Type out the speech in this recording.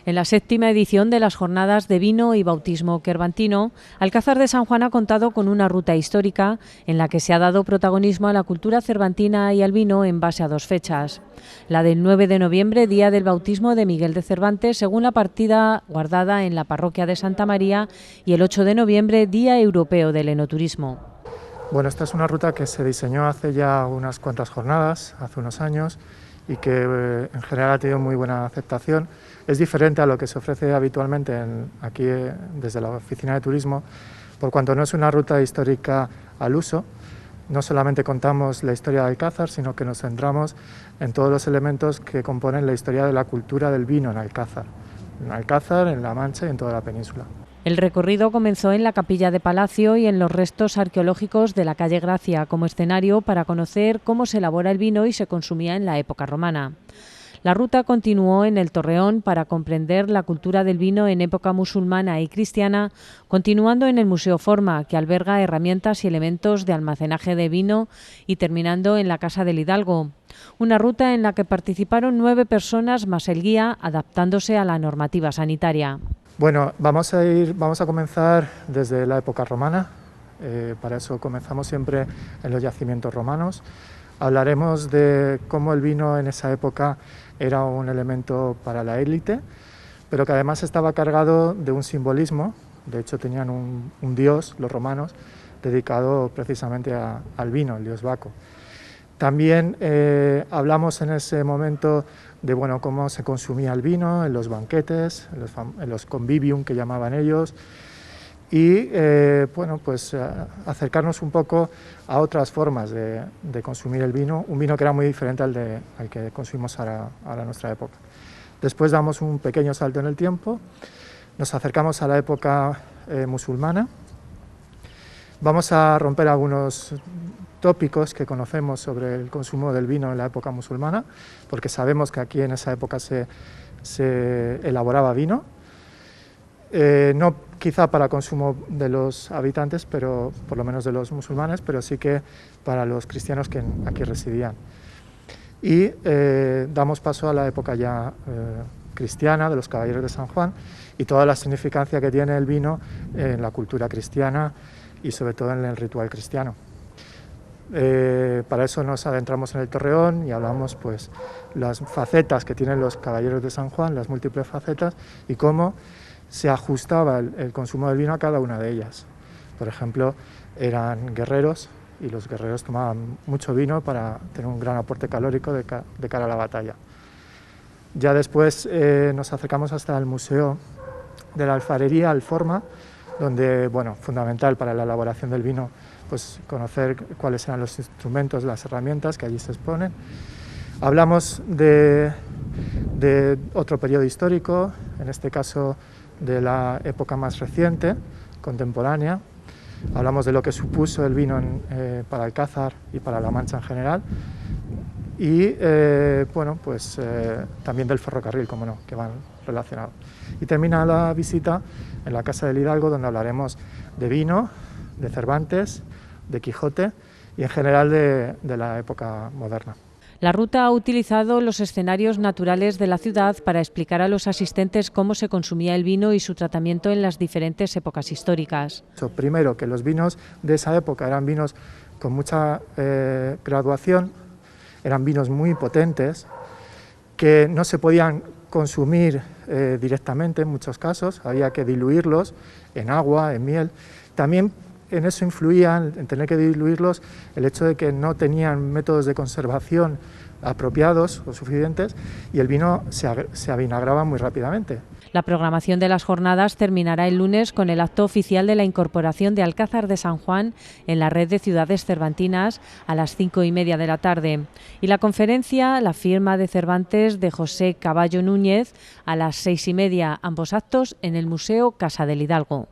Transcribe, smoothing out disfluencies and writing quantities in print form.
En la 7ª edición de las Jornadas de Vino y Bautismo Cervantino, Alcázar de San Juan ha contado con una ruta histórica en la que se ha dado protagonismo a la cultura cervantina y al vino en base a 2 fechas. La del 9 de noviembre, día del bautismo de Miguel de Cervantes, según la partida guardada en la parroquia de Santa María, y el 8 de noviembre, Día Europeo del Enoturismo. Bueno, esta es una ruta que se diseñó hace ya unas cuantas jornadas, hace unos años, y que en general ha tenido muy buena aceptación. Es diferente a lo que se ofrece habitualmente aquí desde la Oficina de Turismo, por cuanto no es una ruta histórica al uso. No solamente contamos la historia de Alcázar, sino que nos centramos en todos los elementos que componen la historia de la cultura del vino en Alcázar, en La Mancha y en toda la península. El recorrido comenzó en la Capilla de Palacio y en los restos arqueológicos de la calle Gracia, como escenario para conocer cómo se elabora el vino y se consumía en la época romana. La ruta continuó en el Torreón para comprender la cultura del vino en época musulmana y cristiana, continuando en el Museo Forma, que alberga herramientas y elementos de almacenaje de vino, y terminando en la Casa del Hidalgo. Una ruta en la que participaron 9 personas más el guía, adaptándose a la normativa sanitaria. Bueno, vamos a comenzar desde la época romana. Para eso comenzamos siempre en los yacimientos romanos. Hablaremos de cómo el vino en esa época era un elemento para la élite, pero que además estaba cargado de un simbolismo. De hecho, tenían un dios, los romanos, dedicado precisamente al vino, el dios Baco. También hablamos en ese momento de cómo se consumía el vino en los banquetes, en los convivium que llamaban ellos, y acercarnos un poco a otras formas de consumir el vino, un vino que era muy diferente al que consumimos ahora en nuestra época. Después damos un pequeño salto en el tiempo, nos acercamos a la época musulmana. Vamos a romper algunos tópicos que conocemos sobre el consumo del vino en la época musulmana, porque sabemos que aquí en esa época se elaboraba vino, no quizá para consumo de los habitantes, pero por lo menos de los musulmanes, pero sí que para los cristianos que aquí residían. Y damos paso a la época ya cristiana, de los caballeros de San Juan, y toda la significancia que tiene el vino en la cultura cristiana y sobre todo en el ritual cristiano. Para eso nos adentramos en el Torreón y hablamos las facetas que tienen los caballeros de San Juan, las múltiples facetas, y cómo se ajustaba el consumo del vino a cada una de ellas. Por ejemplo, eran guerreros y los guerreros tomaban mucho vino para tener un gran aporte calórico de cara a la batalla. Ya después nos acercamos hasta el Museo de la Alfarería, Alforma, donde, fundamental para la elaboración del vino, conocer cuáles eran los instrumentos, las herramientas que allí se exponen. Hablamos de otro periodo histórico, en este caso de la época más reciente, contemporánea. Hablamos de lo que supuso el vino para Alcázar y para La Mancha en general. Y también del ferrocarril, como no, que van relacionados. Y termina la visita en la Casa del Hidalgo, donde hablaremos de vino, de Cervantes, de Quijote y en general de la época moderna. La ruta ha utilizado los escenarios naturales de la ciudad para explicar a los asistentes cómo se consumía el vino y su tratamiento en las diferentes épocas históricas. Primero, que los vinos de esa época eran vinos con mucha graduación, eran vinos muy potentes, que no se podían consumir directamente en muchos casos, había que diluirlos en agua, en miel. También en eso influía, en tener que diluirlos, el hecho de que no tenían métodos de conservación apropiados o suficientes y el vino se avinagraba muy rápidamente. La programación de las jornadas terminará el lunes con el acto oficial de la incorporación de Alcázar de San Juan en la red de ciudades cervantinas a las 5:30 de la tarde y la conferencia La firma de Cervantes de José Caballo Núñez a las 6:30, ambos actos en el Museo Casa del Hidalgo.